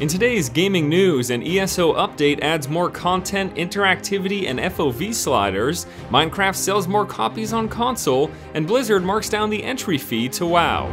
In today's gaming news, an ESO update adds more content, interactivity, and FOV sliders, Minecraft sells more copies on console, and Blizzard marks down the entry fee to WoW.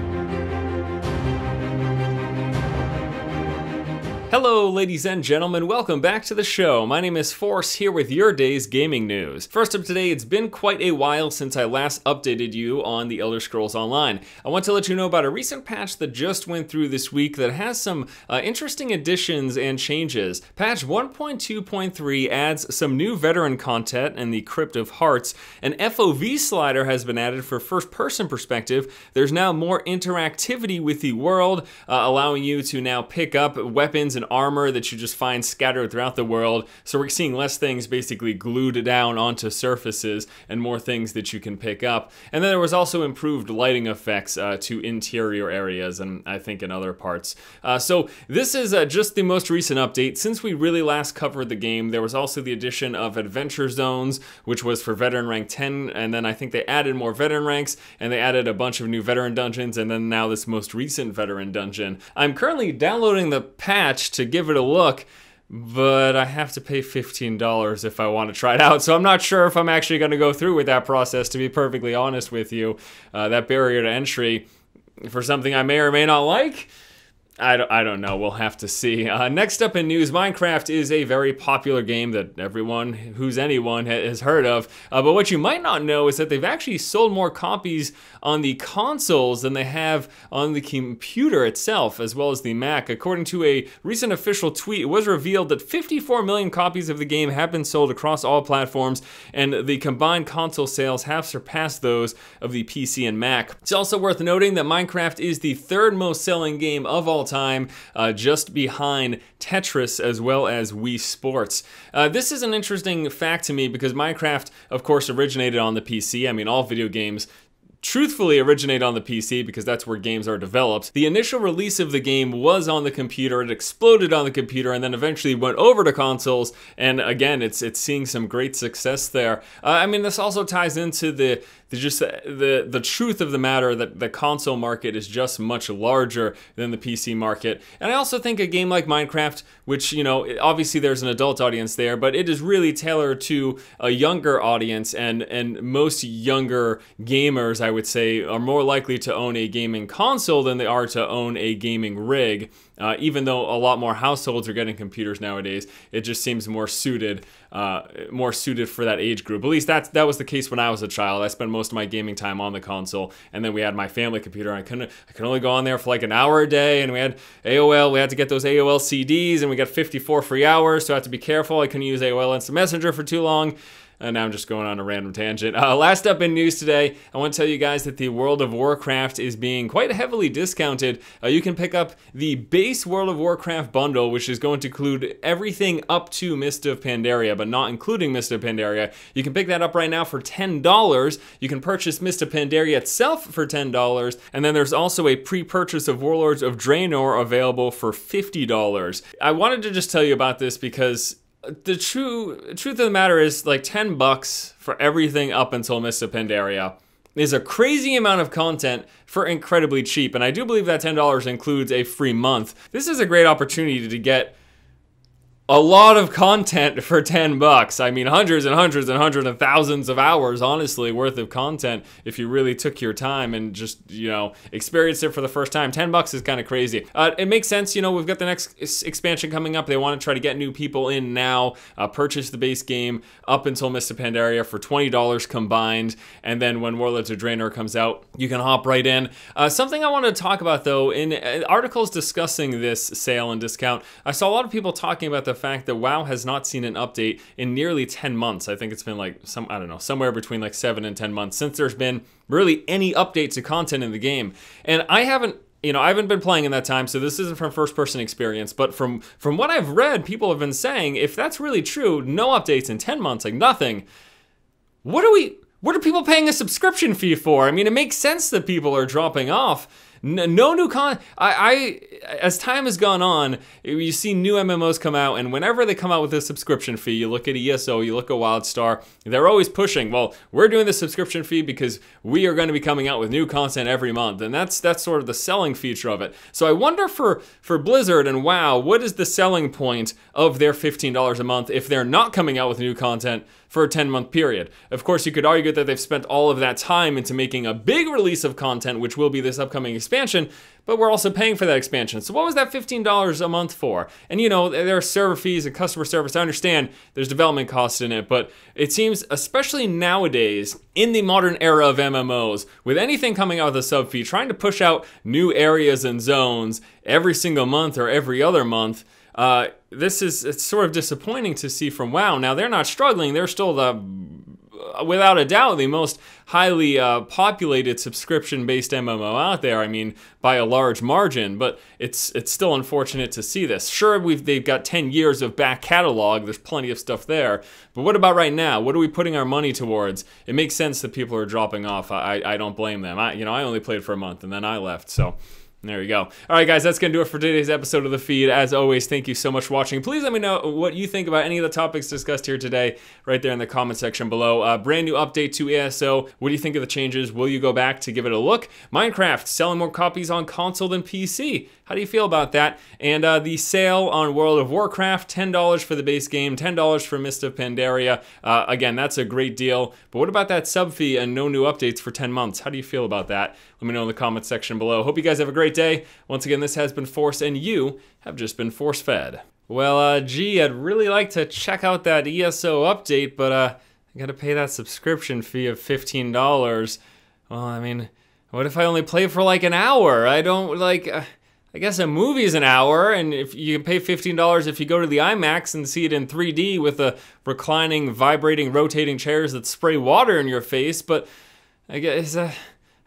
Hello ladies and gentlemen, welcome back to the show. My name is Force, here with your day's gaming news. First up today, it's been quite a while since I last updated you on the Elder Scrolls Online. I want to let you know about a recent patch that just went through this week that has some interesting additions and changes. Patch 1.2.3 adds some new veteran content in the Crypt of Hearts. An FOV slider has been added for first-person perspective. There's now more interactivity with the world, allowing you to now pick up weapons and armor that you just find scattered throughout the world. So we're seeing less things basically glued down onto surfaces and more things that you can pick up. And then there was also improved lighting effects to interior areas and I think in other parts. So this is just the most recent update. Since we really last covered the game, there was also the addition of adventure zones, which was for veteran rank 10, and then I think they added more veteran ranks and they added a bunch of new veteran dungeons, and then now this most recent veteran dungeon. I'm currently downloading the patch to give it a look, but I have to pay $15 if I want to try it out, so I'm not sure if I'm actually going to go through with that process, to be perfectly honest with you. That barrier to entry for something I may or may not like, I don't know, we'll have to see. Next up in news, Minecraft is a very popular game that everyone who's anyone has heard of, but what you might not know is that they've actually sold more copies on the consoles than they have on the computer itself, as well as the Mac. According to a recent official tweet, it was revealed that 54 million copies of the game have been sold across all platforms, and the combined console sales have surpassed those of the PC and Mac. It's also worth noting that Minecraft is the third most selling game of all time, just behind Tetris as well as Wii Sports. This is an interesting fact to me because Minecraft, of course, originated on the PC. I mean, all video games truthfully originate on the PC because that's where games are developed. The initial release of the game was on the computer, it exploded on the computer, and then eventually went over to consoles, and again, it's seeing some great success there. I mean, this also ties into the truth of the matter that the console market is just much larger than the PC market. And I also think a game like Minecraft, which, you know, obviously there's an adult audience there, but it is really tailored to a younger audience, and most younger gamers, I would say, are more likely to own a gaming console than they are to own a gaming rig. Even though a lot more households are getting computers nowadays, it just seems more suited for that age group. At least that was the case when I was a child. I spent most of my gaming time on the console, and then we had my family computer. I could only go on there for like an hour a day, and we had AOL. We had to get those AOL CDs, and we got 54 free hours, so I had to be careful. I couldn't use AOL Instant Messenger for too long. And now I'm just going on a random tangent. Last up in news today, I want to tell you guys that the World of Warcraft is being quite heavily discounted. You can pick up the base World of Warcraft bundle, which is going to include everything up to Mist of Pandaria, but not including Mist of Pandaria. You can pick that up right now for $10. You can purchase Mist of Pandaria itself for $10, and then there's also a pre-purchase of Warlords of Draenor available for $50. I wanted to just tell you about this because the truth of the matter is, like, $10 for everything up until Mist of Pandaria is a crazy amount of content for incredibly cheap, and I do believe that $10 includes a free month. This is a great opportunity to get a lot of content for $10. I mean, hundreds and hundreds and hundreds of thousands of hours, honestly, worth of content if you really took your time and just, you know, experienced it for the first time. $10 is kind of crazy. It makes sense, you know, we've got the next expansion coming up. They want to try to get new people in now, purchase the base game up until Mist of Pandaria for $20 combined, and then when Warlords of Draenor comes out, you can hop right in. Something I want to talk about, though, in articles discussing this sale and discount, I saw a lot of people talking about the fact that WoW has not seen an update in nearly 10 months. I think it's been like I don't know, somewhere between like 7 and 10 months since there's been really any updates to content in the game. And I haven't been playing in that time, so this isn't from first-person experience, but from what I've read, people have been saying, if that's really true, no updates in 10 months, like nothing, what are people paying a subscription fee for? I mean, it makes sense that people are dropping off no new as time has gone on, you see new MMOs come out, and whenever they come out with a subscription fee, you look at ESO, you look at WildStar, they're always pushing, well, we're doing the subscription fee because we are going to be coming out with new content every month, and that's sort of the selling feature of it. So I wonder for Blizzard and WoW, what is the selling point of their $15 a month if they're not coming out with new content for a 10-month period? Of course, you could argue that they've spent all of that time into making a big release of content, which will be this upcoming expansion, but we're also paying for that expansion. So what was that $15 a month for? And you know, there are server fees and customer service. I understand there's development costs in it, but it seems, especially nowadays, in the modern era of MMOs, with anything coming out with a sub fee, trying to push out new areas and zones every single month or every other month, it's sort of disappointing to see from WoW. Now, they're not struggling. They're still without a doubt, the most highly populated subscription-based MMO out there. I mean, by a large margin, but it's still unfortunate to see this. Sure, they've got 10 years of back catalog. There's plenty of stuff there. But what about right now? What are we putting our money towards? It makes sense that people are dropping off. I don't blame them. I only played for a month and then I left, so... There you go. All right, guys, that's going to do it for today's episode of The Feed. As always, thank you so much for watching. Please let me know what you think about any of the topics discussed here today right there in the comment section below. Brand new update to ESO. What do you think of the changes? Will you go back to give it a look? Minecraft selling more copies on console than PC. How do you feel about that? And the sale on World of Warcraft, $10 for the base game, $10 for Mist of Pandaria. Again, that's a great deal. But what about that sub fee and no new updates for 10 months? How do you feel about that? Let me know in the comment section below. Hope you guys have a great day. Once again, this has been Force, and you have just been force-fed. Well, gee, I'd really like to check out that ESO update, but I gotta pay that subscription fee of $15. Well, I mean, what if I only play for like an hour? I don't, like... I guess a movie's an hour, and if you can pay $15 if you go to the IMAX and see it in 3D with the reclining, vibrating, rotating chairs that spray water in your face, but I guess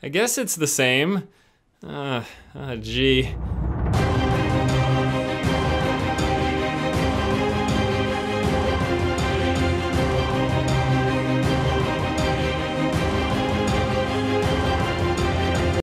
it's the same. Gee.